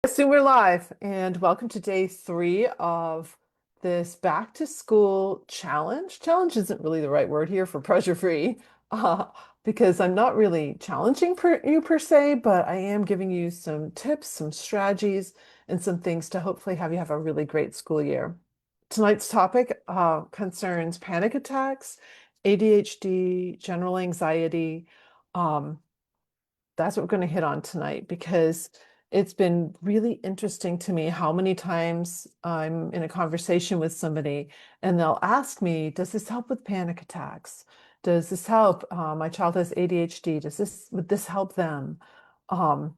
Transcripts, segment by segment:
Assume we're live, and welcome to day 3 of this back to school challenge. Challenge isn't really the right word here for pressure free, uh, because I'm not really challenging you per se, but I am giving you some tips, some strategies, and some things to hopefully have you have a really great school year. Tonight's topic concerns panic attacks, ADHD, general anxiety. Um, that's what we're going to hit on tonight because it's been really interesting to me how many times I'm in a conversation with somebody and they'll ask me, does this help with panic attacks? Does this help? My child has ADHD. Would this help them? Um,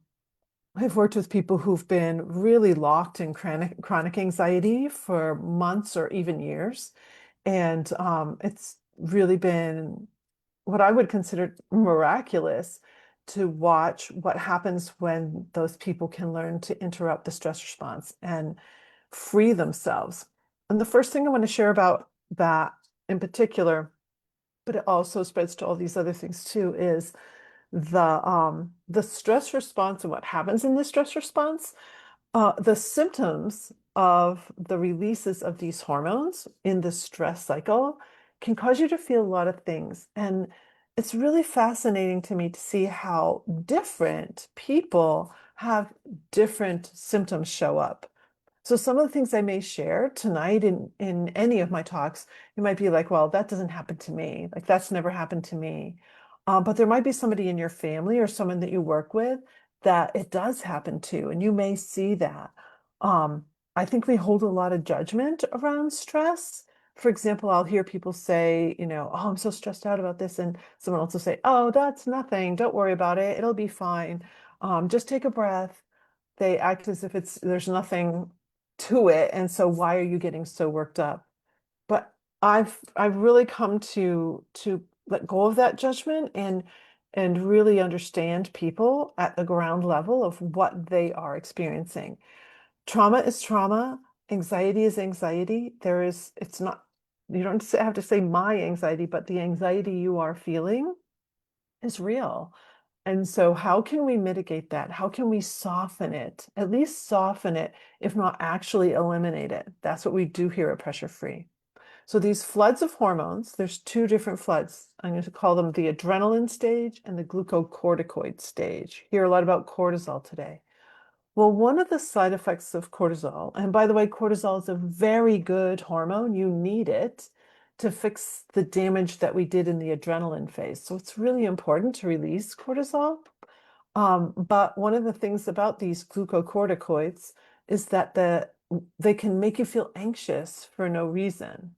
I've worked with people who've been really locked in chronic anxiety for months or even years. And it's really been what I would consider miraculous to watch what happens when those people can learn to interrupt the stress response and free themselves. And the first thing I want to share about that in particular, but it also spreads to all these other things too, is the stress response and what happens in the stress response. The symptoms of the releases of these hormones in the stress cycle can cause you to feel a lot of things. And it's really fascinating to me to see how different people have different symptoms show up. So some of the things I may share tonight in any of my talks, you might be like, well, that doesn't happen to me. Like that's never happened to me. But there might be somebody in your family or someone that you work with that it does happen to, and you may see that. I think we hold a lot of judgment around stress. For example, I'll hear people say, oh, I'm so stressed out about this. And someone else will say, oh, that's nothing. Don't worry about it. It'll be fine. Just take a breath. They act as if there's nothing to it. And so why are you getting so worked up? But I've really come to let go of that judgment and really understand people at the ground level of what they are experiencing. Trauma is trauma, anxiety is anxiety. It's not, you don't have to say my anxiety, but the anxiety you are feeling is real. And so, how can we mitigate that? How can we soften it? At least soften it, if not actually eliminate it. That's what we do here at Pressure Free. So, these floods of hormones, there's two different floods. I'm going to call them the adrenaline stage and the glucocorticoid stage. Hear a lot about cortisol today. Well, one of the side effects of cortisol, and by the way, cortisol is a very good hormone. You need it to fix the damage that we did in the adrenaline phase. So it's really important to release cortisol. But one of the things about these glucocorticoids is that they can make you feel anxious for no reason.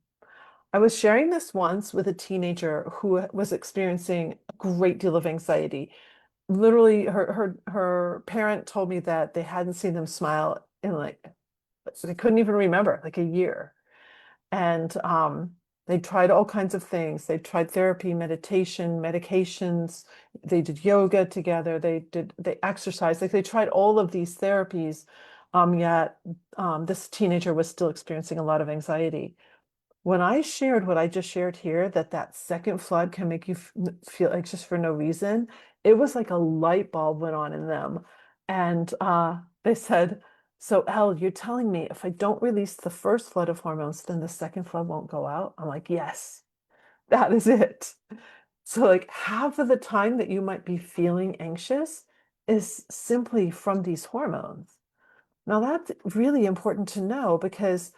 I was sharing this once with a teenager who was experiencing a great deal of anxiety. Literally, her parent told me that they hadn't seen them smile in like they couldn't even remember like a year. And they tried all kinds of things. They tried therapy, meditation, medications. They did yoga together. They exercised. Like they tried all of these therapies. Yet this teenager was still experiencing a lot of anxiety. When I shared what I just shared here, that second flood can make you feel anxious for no reason, it was like a light bulb went on in them. And they said, so Elle, you're telling me if I don't release the first flood of hormones, then the second flood won't go out? I'm like, yes, that is it. So like half of the time that you might be feeling anxious is simply from these hormones. Now that's really important to know because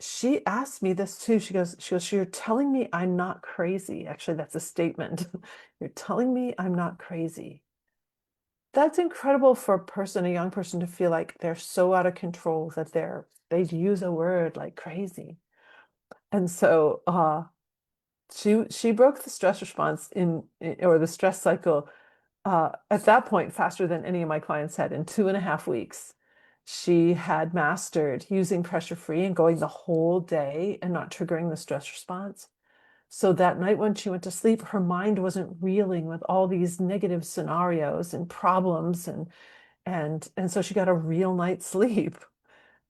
she asked me this too. She goes, you're telling me I'm not crazy. Actually, that's a statement. You're telling me I'm not crazy. That's incredible for a young person to feel like they're so out of control that they'd use a word like crazy. And so she broke the stress response or the stress cycle at that point faster than any of my clients had in 2.5 weeks. She had mastered using pressure free and going the whole day and not triggering the stress response. So that night when she went to sleep, her mind wasn't reeling with all these negative scenarios and problems and so she got a real night's sleep.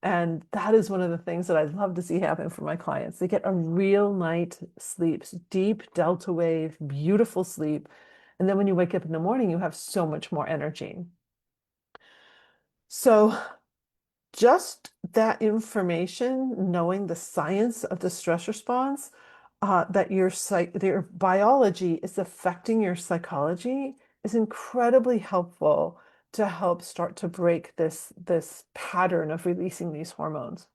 And that is one of the things that I'd love to see happen for my clients. They get a real night sleep, deep delta wave, beautiful sleep. And then when you wake up in the morning, you have so much more energy. So just that information, knowing the science of the stress response, that your biology is affecting your psychology is incredibly helpful to help start to break this pattern of releasing these hormones.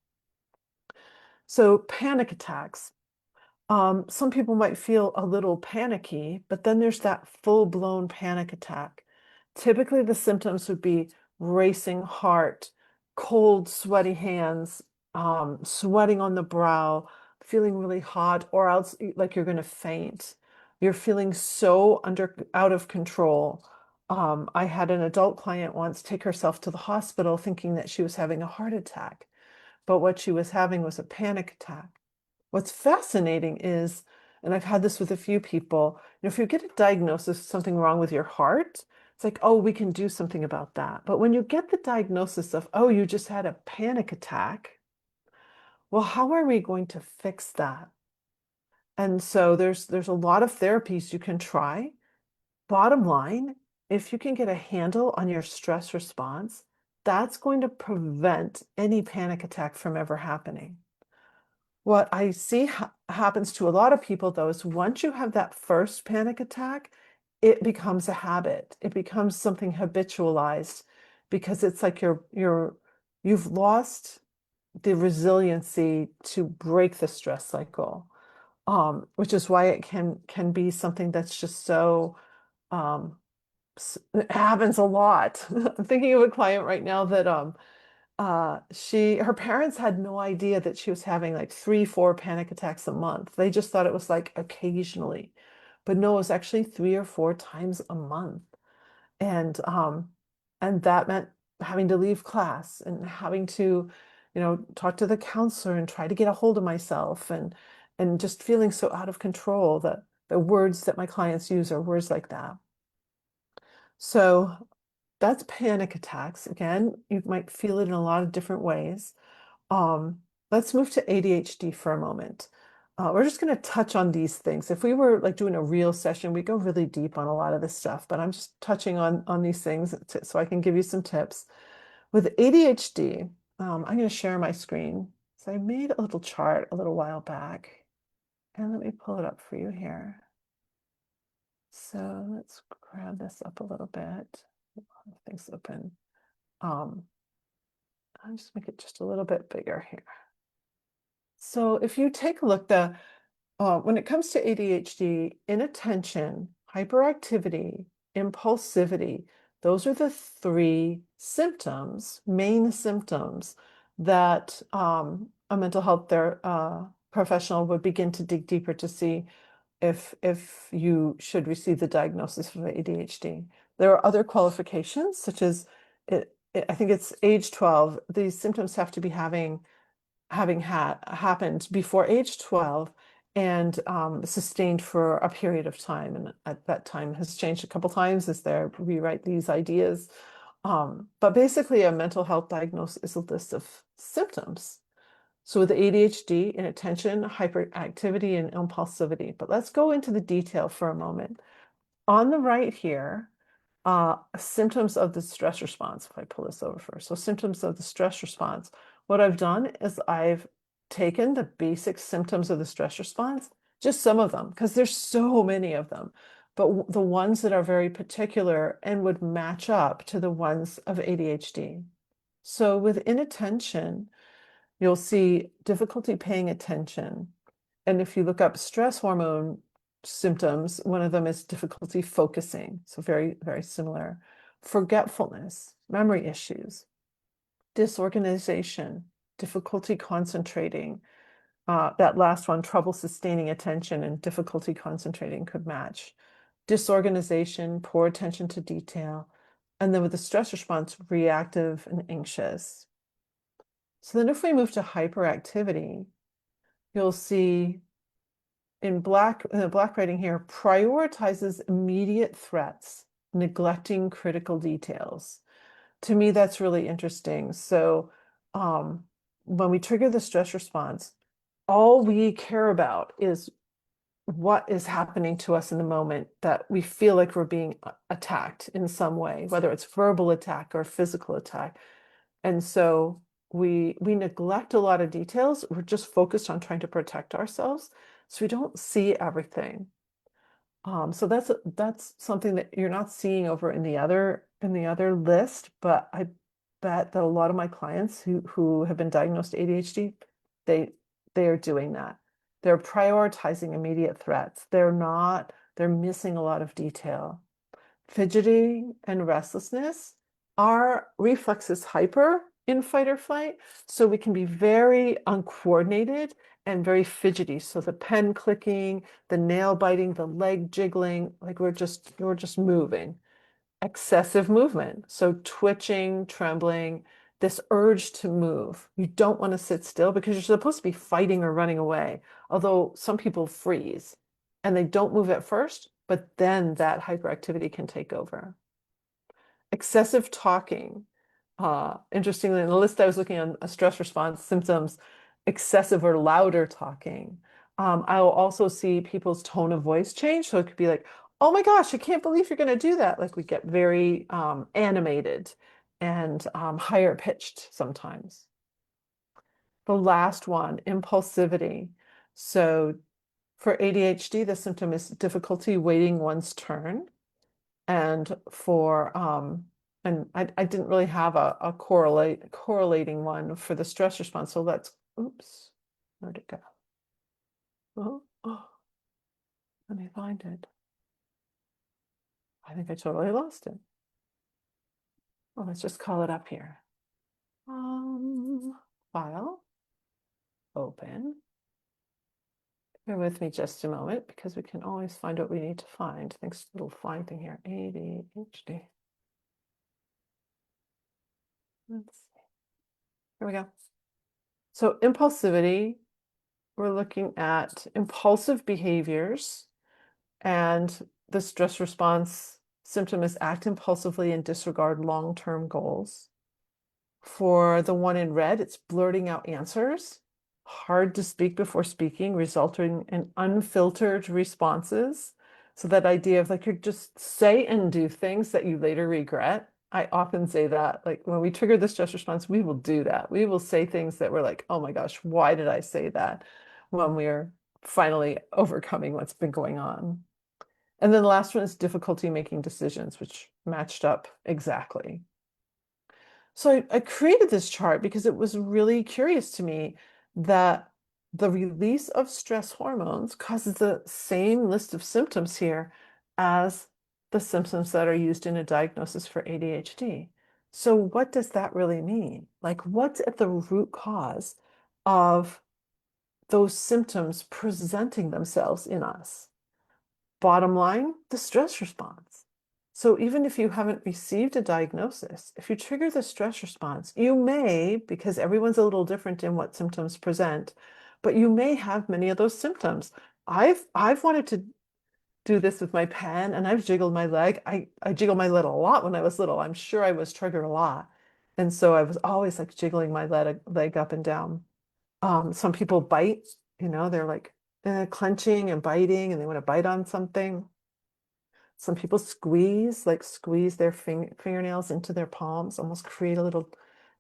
So panic attacks. Some people might feel a little panicky, but then there's that full-blown panic attack. Typically, the symptoms would be racing heart, cold, sweaty hands, sweating on the brow, feeling really hot, or else like you're going to faint. You're feeling so out of control. I had an adult client once take herself to the hospital thinking that she was having a heart attack, but what she was having was a panic attack. What's fascinating is, and I've had this with a few people, if you get a diagnosis of something wrong with your heart, it's like, oh, we can do something about that. But when you get the diagnosis of, oh, you just had a panic attack, well, how are we going to fix that? And so there's a lot of therapies you can try. Bottom line, if you can get a handle on your stress response, that's going to prevent any panic attack from ever happening. What I see happens to a lot of people, though, is once you have that first panic attack, it becomes a habit. It becomes something habitualized because it's like you've lost the resiliency to break the stress cycle, which is why it can be something that's just so um, it happens a lot. I'm thinking of a client right now that her parents had no idea that she was having like 3, 4 panic attacks a month. They just thought it was like occasionally, but no, it was actually 3 or 4 times a month. And that meant having to leave class and having to, talk to the counselor and try to get a hold of myself and just feeling so out of control that the words that my clients use are words like that. So that's panic attacks. Again, you might feel it in a lot of different ways. Um, let's move to ADHD for a moment. We're just going to touch on these things. If we were like doing a real session, we go really deep on a lot of this stuff, but I'm just touching on these things so I can give you some tips. With ADHD, I'm going to share my screen. So I made a little chart a little while back, and let me pull it up for you here. So let's grab this up a little bit. Things open. I'll just make it just a little bit bigger here. So if you take a look, when it comes to ADHD, inattention, hyperactivity, impulsivity, those are the 3 symptoms, main symptoms that a mental health professional would begin to dig deeper to see if you should receive the diagnosis of ADHD. There are other qualifications, such as I think it's age 12. These symptoms have to be having happened before age 12 and sustained for a period of time. And at that time has changed a couple times as they rewrite these ideas. But basically, a mental health diagnosis is a list of symptoms. So with ADHD, inattention, hyperactivity, and impulsivity. But let's go into the detail for a moment. On the right here, symptoms of the stress response. If I pull this over first. So symptoms of the stress response. What I've done is I've taken the basic symptoms of the stress response, just some of them, because there's so many of them, but the ones that are very particular and would match up to the ones of ADHD. So with inattention, you'll see difficulty paying attention. And if you look up stress hormone symptoms, one of them is difficulty focusing. So very, very similar. Forgetfulness, memory issues, disorganization, difficulty concentrating. That last one, trouble sustaining attention and difficulty concentrating could match. Disorganization, poor attention to detail. And then with the stress response, reactive and anxious. So then if we move to hyperactivity, you'll see in the black writing here, prioritizes immediate threats, neglecting critical details. To me, that's really interesting. So when we trigger the stress response, all we care about is what is happening to us in the moment that we feel like we're being attacked in some way, whether it's verbal attack or physical attack. And so we neglect a lot of details. We're just focused on trying to protect ourselves, so we don't see everything. So that's something that you're not seeing over in the other list, but I bet that a lot of my clients who have been diagnosed ADHD, they they are doing that. They're prioritizing immediate threats. They're missing a lot of detail. Fidgeting and restlessness, our reflex is hyper in fight or flight, so we can be very uncoordinated and very fidgety. So the pen clicking, the nail biting, the leg jiggling, like we're just moving. Excessive movement, so twitching, trembling, this urge to move. You don't want to sit still because you're supposed to be fighting or running away. Although some people freeze and they don't move at first, but then that hyperactivity can take over. Excessive talking. Interestingly, in the list I was looking on stress response symptoms, excessive or louder talking. I will also see people's tone of voice change. So it could be like, oh my gosh, I can't believe you're going to do that. Like we get very animated and higher pitched sometimes. The last one, impulsivity. So for ADHD, the symptom is difficulty waiting one's turn. And for and I didn't really have a correlating one for the stress response. So let's, oops, where'd it go? Oh, let me find it. I think I totally lost it. Well, let's just call it up here. File, open. Bear with me just a moment because we can always find what we need to find. Thanks to the little flying thing here. ADHD. Let's see. Here we go. So impulsivity, we're looking at impulsive behaviors, and the stress response symptom is act impulsively and disregard long-term goals. For the one in red, it's blurting out answers, hard to speak before speaking, resulting in unfiltered responses. So that idea of like you just say and do things that you later regret. I often say that, like when we trigger the stress response, we will do that. We will say things that we're like, oh my gosh, why did I say that? When we're finally overcoming what's been going on. And then the last one is difficulty making decisions, which matched up exactly. So I created this chart because it was really curious to me that the release of stress hormones causes the same list of symptoms here as the symptoms that are used in a diagnosis for ADHD. So what does that really mean? Like what's at the root cause of those symptoms presenting themselves in us? Bottom line, the stress response. So even if you haven't received a diagnosis, if you trigger the stress response, you may, because everyone's a little different in what symptoms present, but you may have many of those symptoms. I've wanted to do this with my pen and I've jiggled my leg. I jiggled my leg a lot when I was little. I'm sure I was triggered a lot. And so I was always like jiggling my leg up and down. Some people bite, they're like clenching and biting and they want to bite on something. Some people squeeze their fingernails into their palms, almost create a little,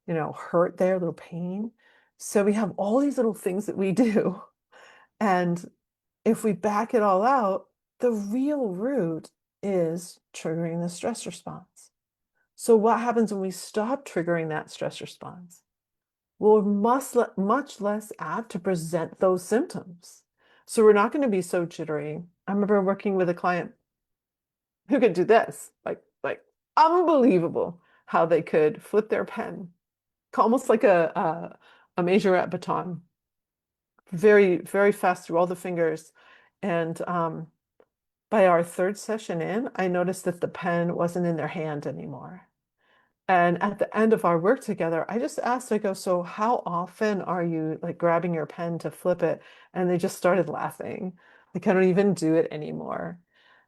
hurt there, a little pain. So we have all these little things that we do. And if we back it all out, the real root is triggering the stress response. So what happens when we stop triggering that stress response? We're much less apt to present those symptoms. So we're not going to be so jittery. I remember working with a client who could do this, like unbelievable how they could flip their pen, almost like a majorette baton, very, very fast through all the fingers. And by our third session in, I noticed that the pen wasn't in their hand anymore. And at the end of our work together, I just asked, I go, so how often are you like grabbing your pen to flip it? And they just started laughing. Like I don't even do it anymore.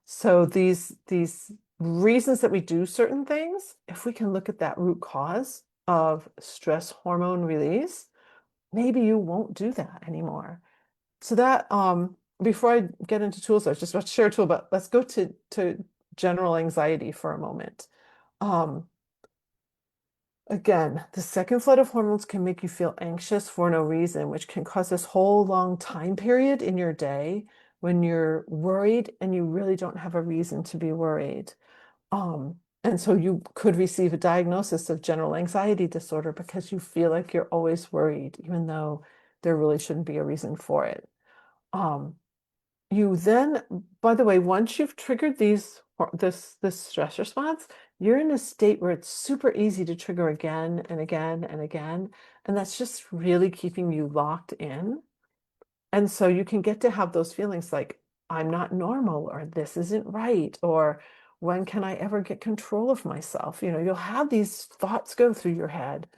So these reasons that we do certain things, if we can look at that root cause of stress hormone release, maybe you won't do that anymore. So that before I get into tools, I was just about to share a tool, but let's go to general anxiety for a moment. Um, Again, the second flood of hormones can make you feel anxious for no reason, which can cause this whole long time period in your day when you're worried and you really don't have a reason to be worried. And so you could receive a diagnosis of general anxiety disorder because you feel like you're always worried, even though there really shouldn't be a reason for it. Um, you then, by the way, once you've triggered this stress response, you're in a state where it's super easy to trigger again and again and again. And that's just really keeping you locked in. And so you can get to have those feelings like, I'm not normal, or this isn't right, or when can I ever get control of myself? You'll have these thoughts go through your head.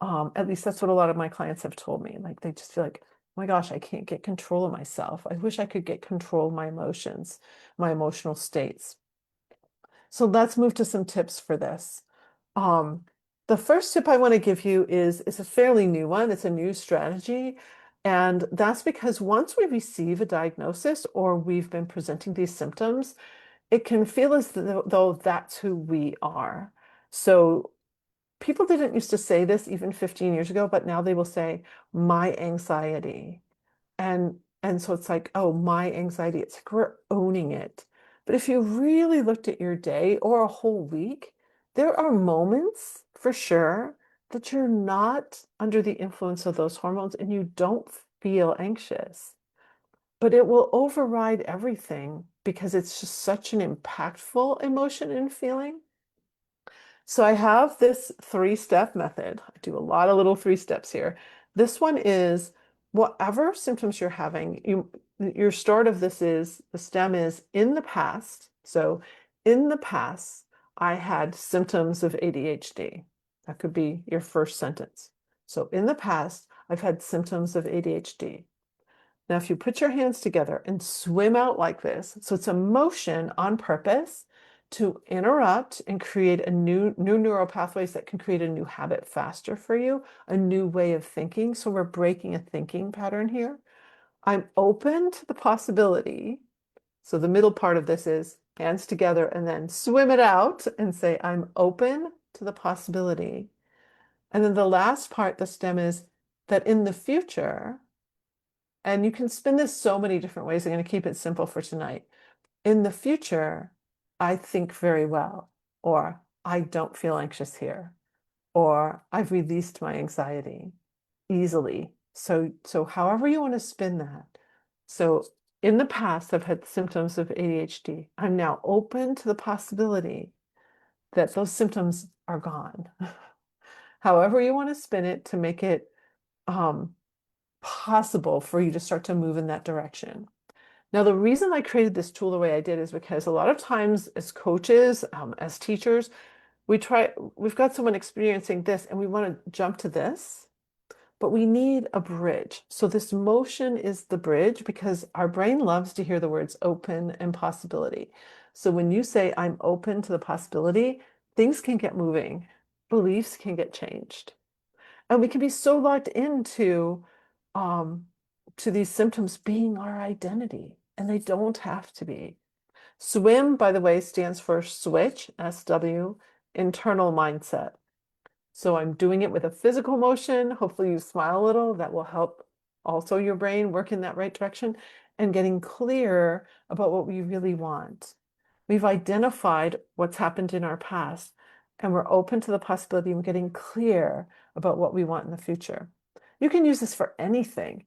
At least that's what a lot of my clients have told me. Like they just feel like, oh my gosh, I can't get control of myself. I wish I could get control of my emotions, my emotional states. So let's move to some tips for this. Um, the first tip I want to give you is a fairly new one. It's a new strategy. And that's because once we receive a diagnosis or we've been presenting these symptoms, it can feel as though that's who we are. So people didn't used to say this even 15 years ago, but now they will say, my anxiety. And so it's like, oh, my anxiety. It's like we're owning it. But if you really looked at your day or a whole week, there are moments for sure that you're not under the influence of those hormones and you don't feel anxious. But it will override everything because it's just such an impactful emotion and feeling. So I have this three-step method. I do a lot of little three steps here. This one is whatever symptoms you're having, your start of this is the stem is in the past. So in the past, I had symptoms of ADHD. That could be your first sentence. So in the past, I've had symptoms of ADHD. Now, if you put your hands together and swim out like this, so it's a motion on purpose to interrupt and create a new neural pathways that can create a new habit faster for you, a new way of thinking. So we're breaking a thinking pattern here. I'm open to the possibility. So the middle part of this is hands together and then swim it out and say, I'm open to the possibility. And then the last part, the stem is that in the future, and you can spin this so many different ways. I'm going to keep it simple for tonight. In the future, I think very well, or I don't feel anxious here, or I've released my anxiety easily. So however you want to spin that. So in the past, I've had symptoms of ADHD. I'm now open to the possibility that those symptoms are gone. However you want to spin it to make it um, possible for you to start to move in that direction. Now, the reason I created this tool the way I did is because a lot of times as coaches, as teachers, we've got someone experiencing this and we want to jump to this, but we need a bridge. So this motion is the bridge because our brain loves to hear the words open and possibility. So when you say, I'm open to the possibility, things can get moving, beliefs can get changed. And we can be so locked into um, to these symptoms being our identity, and they don't have to be. SWIM, by the way, stands for switch, SW, internal mindset. So I'm doing it with a physical motion. Hopefully you smile a little. That will help also your brain work in that right direction and getting clear about what we really want. We've identified what's happened in our past and we're open to the possibility of getting clear about what we want in the future. You can use this for anything.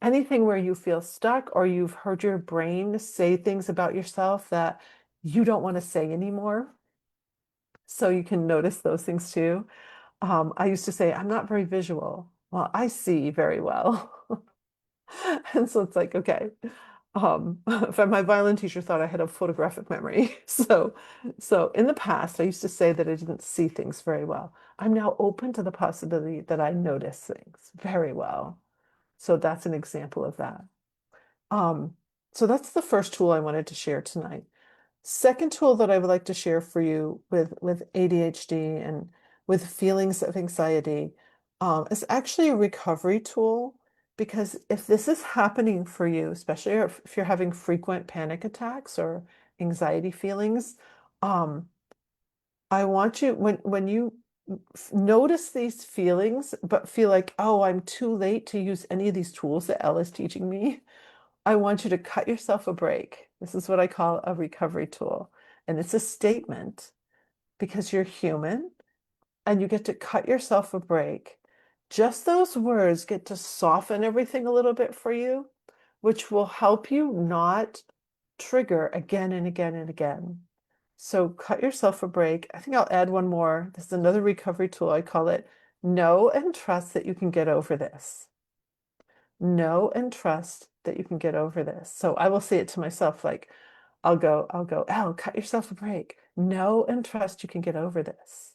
Anything where you feel stuck or you've heard your brain say things about yourself that you don't want to say anymore. So you can notice those things too. I used to say, I'm not very visual. Well, I see very well. And so it's like, okay. In fact, my violin teacher thought I had a photographic memory. So in the past, I used to say that I didn't see things very well. I'm now open to the possibility that I notice things very well. So that's an example of that. Um, so that's the first tool I wanted to share tonight. Second tool that I would like to share for you with ADHD and with feelings of anxiety is actually a recovery tool because if this is happening for you, especially if you're having frequent panic attacks or anxiety feelings, um, I want you when you notice these feelings, but feel like, oh, I'm too late to use any of these tools that Ella's teaching me. I want you to cut yourself a break. This is what I call a recovery tool. And it's a statement because you're human and you get to cut yourself a break. Just those words get to soften everything a little bit for you, which will help you not trigger again and again and again. So cut yourself a break. I think I'll add one more. This is another recovery tool. I call it know and trust that you can get over this. Know and trust that you can get over this. So I will say it to myself, like, Elle, cut yourself a break. Know and trust you can get over this.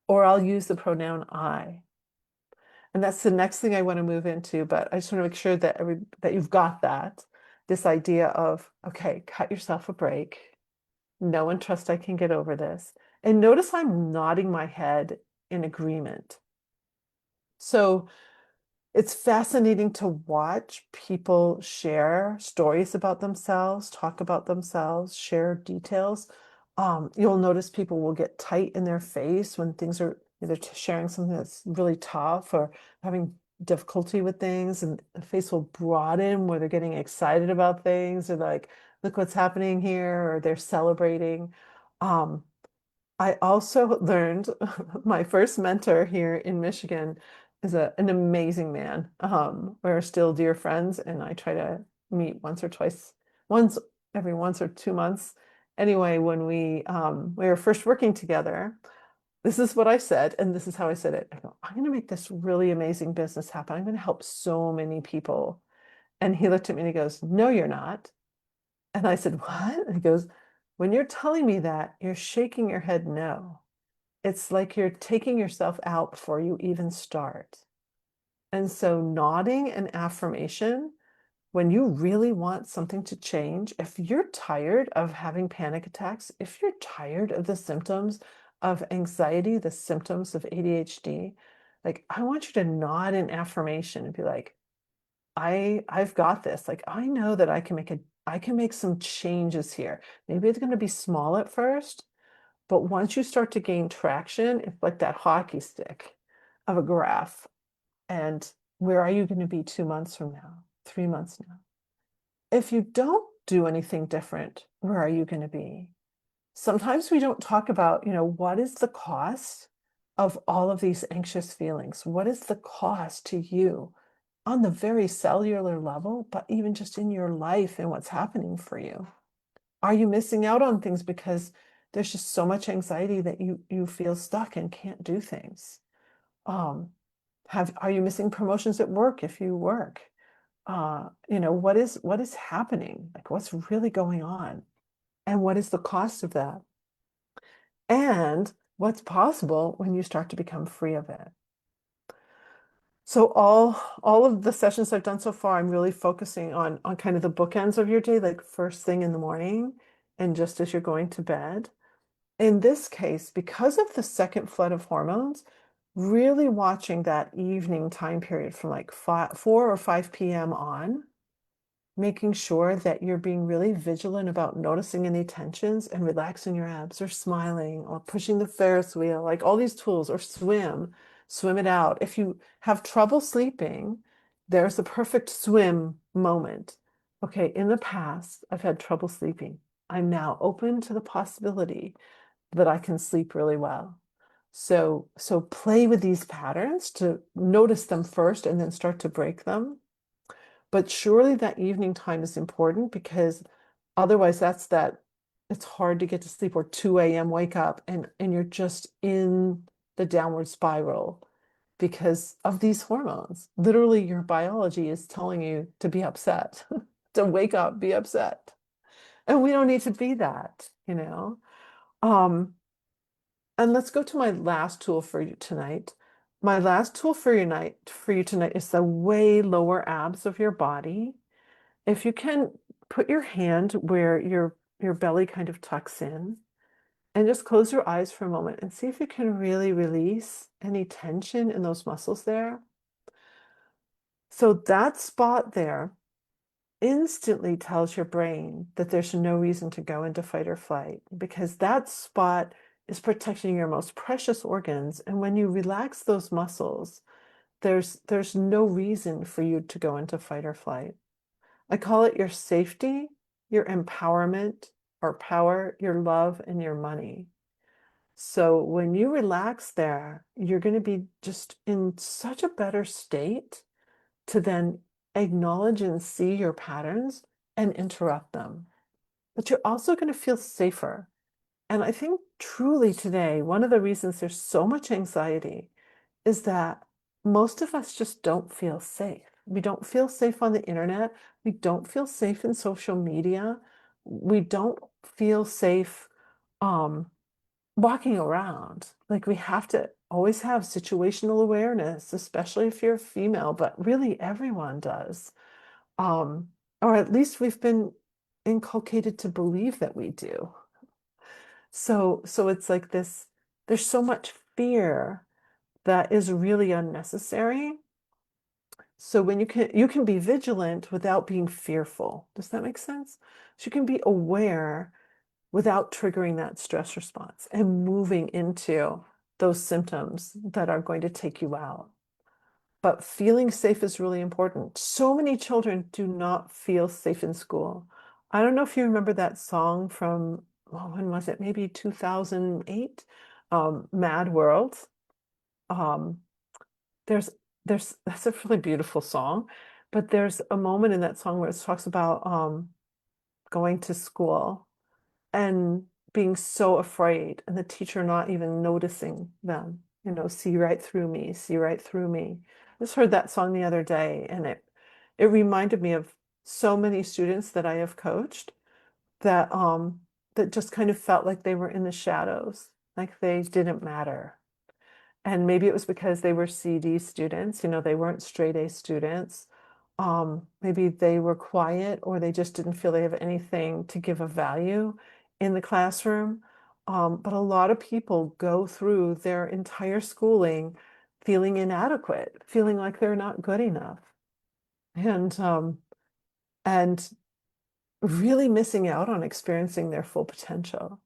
Or I'll use the pronoun I. And that's the next thing I want to move into, but I just want to make sure that that you've got that. This idea of, okay, cut yourself a break. Know and trust I can get over this. And notice I'm nodding my head in agreement. So it's fascinating to watch people share stories about themselves, talk about themselves, share details. You'll notice people will get tight in their face when things are either sharing something that's really tough or having difficulty with things, and the face will broaden where they're getting excited about things or like, look what's happening here, or they're celebrating. Um, I also learned my first mentor here in Michigan is an amazing man. We're still dear friends, and I try to meet once or twice, once every once or 2 months. Anyway, when we were first working together, this is what I said, and this is how I said it. I go, I'm going to make this really amazing business happen. I'm going to help so many people. And he looked at me and he goes, no, you're not. And I said, what? And he goes, when you're telling me that, you're shaking your head no. It's like you're taking yourself out before you even start. And so nodding and affirmation, when you really want something to change, if you're tired of having panic attacks, if you're tired of the symptoms of anxiety, the symptoms of ADHD, like I want you to nod in affirmation and be like, I've got this. Like I know that I can make some changes here. Maybe it's going to be small at first, but once you start to gain traction, it's like that hockey stick of a graph. And where are you going to be 2 months from now, 3 months now? If you don't do anything different, where are you going to be? Sometimes we don't talk about, what is the cost of all of these anxious feelings? What is the cost to you on the very cellular level, but even just in your life and what's happening for you? Are you missing out on things because there's just so much anxiety that you feel stuck and can't do things? Are you missing promotions at work if you work? What is happening? Like what's really going on? And what is the cost of that? And what's possible when you start to become free of it? So all of the sessions I've done so far, I'm really focusing on kind of the bookends of your day, like first thing in the morning and just as you're going to bed. In this case, because of the second flood of hormones, really watching that evening time period from like 4 or 5 p.m. on, making sure that you're being really vigilant about noticing any tensions and relaxing your abs or smiling or pushing the Ferris wheel, like all these tools, or swim it out. If you have trouble sleeping, there's the perfect swim moment. Okay, in the past, I've had trouble sleeping. I'm now open to the possibility that I can sleep really well. So play with these patterns to notice them first and then start to break them. But surely that evening time is important because otherwise it's hard to get to sleep, or 2 a.m. wake up and you're just in the downward spiral because of these hormones. Literally, your biology is telling you to be upset, to wake up, be upset. And we don't need to be that. Um, and let's go to my last tool for you tonight. My last tool for you tonight is the way lower abs of your body. If you can put your hand where your belly kind of tucks in and just close your eyes for a moment and see if you can really release any tension in those muscles there. So that spot there instantly tells your brain that there's no reason to go into fight or flight because that spot is protecting your most precious organs. And when you relax those muscles, there's no reason for you to go into fight or flight. I call it your safety, your empowerment, or power, your love, and your money. So when you relax there, you're going to be just in such a better state to then acknowledge and see your patterns and interrupt them. But you're also going to feel safer. And I think truly today, one of the reasons there's so much anxiety is that most of us just don't feel safe. We don't feel safe on the internet. We don't feel safe in social media. We don't feel safe walking around. Like we have to always have situational awareness, especially if you're a female, but really everyone does. Um, or at least we've been inculcated to believe that we do. So it's like this, there's so much fear that is really unnecessary. So when you can be vigilant without being fearful. Does that make sense? So you can be aware without triggering that stress response and moving into those symptoms that are going to take you out. But feeling safe is really important. So many children do not feel safe in school. I don't know if you remember that song from, well, when was it? Maybe 2008, Mad World. Um, there's that's a really beautiful song, but there's a moment in that song where it talks about going to school and being so afraid and the teacher not even noticing them, see right through me, see right through me. I just heard that song the other day and it reminded me of so many students that I have coached that just kind of felt like they were in the shadows, like they didn't matter. And maybe it was because they were CD students, they weren't straight A students. Maybe they were quiet or they just didn't feel they have anything to give a value in the classroom. But a lot of people go through their entire schooling feeling inadequate, feeling like they're not good enough. And really missing out on experiencing their full potential.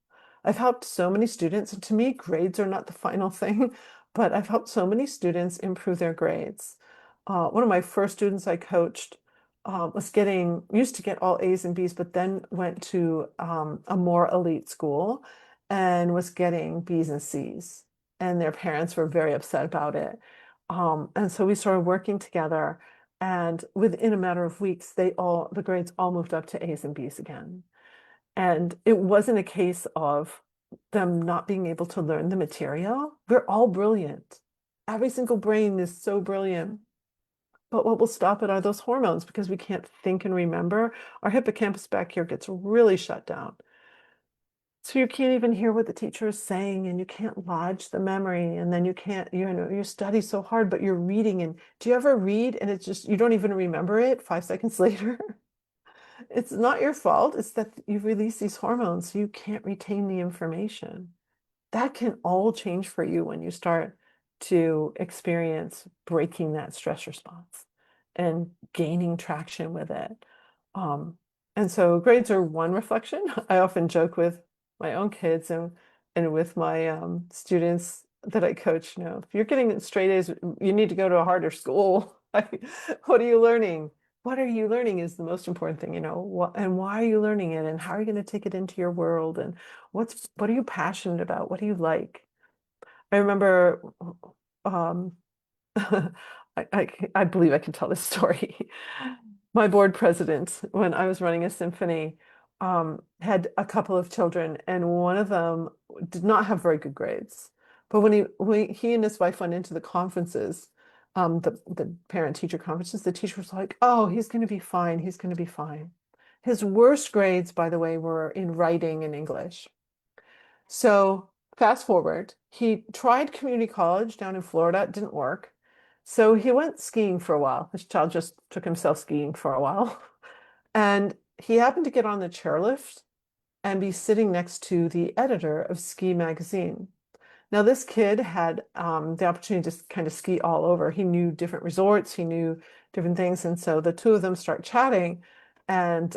I've helped so many students, and to me, grades are not the final thing, but I've helped so many students improve their grades. One of my first students I coached used to get all A's and B's, but then went to a more elite school and was getting B's and C's. And their parents were very upset about it. And so we started working together. And within a matter of weeks, the grades all moved up to A's and B's again. And it wasn't a case of them not being able to learn the material. We're all brilliant. Every single brain is so brilliant. But what will stop it are those hormones because we can't think and remember. Our hippocampus back here gets really shut down. So you can't even hear what the teacher is saying and you can't lodge the memory. And then you can't, you study so hard, but you're reading. And do you ever read and it's just, you don't even remember it 5 seconds later? It's not your fault. It's that you release these hormones, so you can't retain the information. That can all change for you when you start to experience breaking that stress response and gaining traction with it. Um, and so grades are one reflection. I often joke with my own kids and with my students that I coach, if you're getting straight A's, you need to go to a harder school. What are you learning? What are you learning is the most important thing, and why are you learning it and how are you going to take it into your world and what are you passionate about? What do you like? I remember um, I believe I can tell this story. My board president, when I was running a symphony, had a couple of children, and one of them did not have very good grades. But when he and his wife went into the conferences, the parent-teacher conferences, the teacher was like, "Oh, he's going to be fine. He's going to be fine." His worst grades, by the way, were in writing and English. So fast forward, he tried community college down in Florida. It didn't work. So he went skiing for a while. This child just took himself skiing for a while. And he happened to get on the chairlift and be sitting next to the editor of Ski Magazine. Now, this kid had the opportunity to kind of ski all over. He knew different resorts, he knew different things. And so the two of them start chatting. And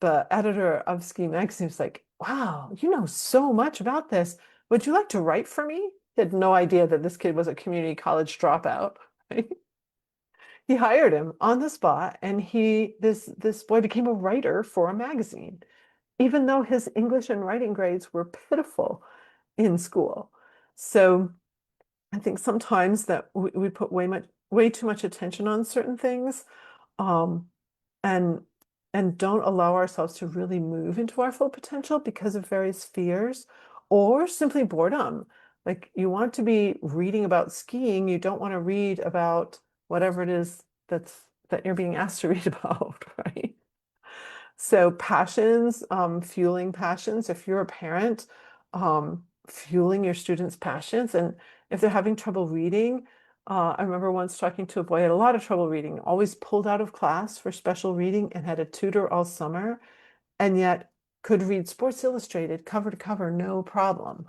the editor of Ski Magazine was like, "Wow, you know so much about this. would you like to write for me? He had no idea that this kid was a community college dropout. Right? He hired him on the spot, and this boy became a writer for a magazine, even though his English and writing grades were pitiful in school. So I think sometimes that we put way too much attention on certain things, um, and don't allow ourselves to really move into our full potential because of various fears or simply boredom. Like you want to be reading about skiing, you don't want to read about whatever it is that you're being asked to read about, right? So passions, fueling passions. If you're a parent, fueling your students' passions, and if they're having trouble reading, I remember once talking to a boy who had a lot of trouble reading, always pulled out of class for special reading and had a tutor all summer, and yet could read Sports Illustrated cover to cover, no problem.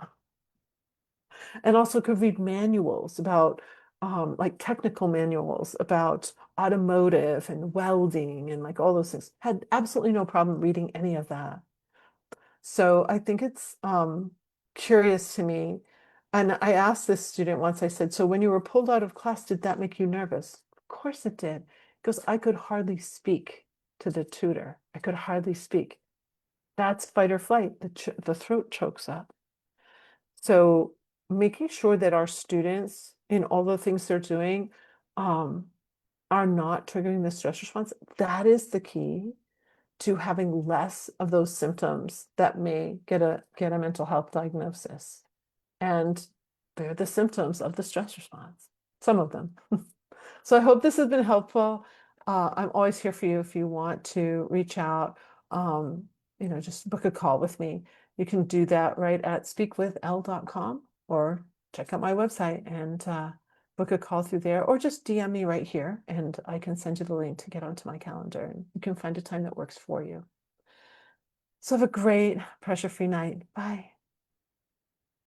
And also could read manuals about, like technical manuals about automotive and welding and like all those things. Had absolutely no problem reading any of that. So I think it's curious to me. And I asked this student once, I said, so when you were pulled out of class, did that make you nervous? Of course it did. Because I could hardly speak to the tutor. I could hardly speak. That's fight or flight. The throat chokes up. So making sure that our students in all the things they're doing um, are not triggering the stress response, that is the key to having less of those symptoms that may get a mental health diagnosis. And they're the symptoms of the stress response, some of them. So I hope this has been helpful. I'm always here for you if you want to reach out, um, just book a call with me. You can do that right at speakwithL.com or check out my website and book a call through there, or just DM me right here and I can send you the link to get onto my calendar and you can find a time that works for you. So have a great pressure-free night. Bye.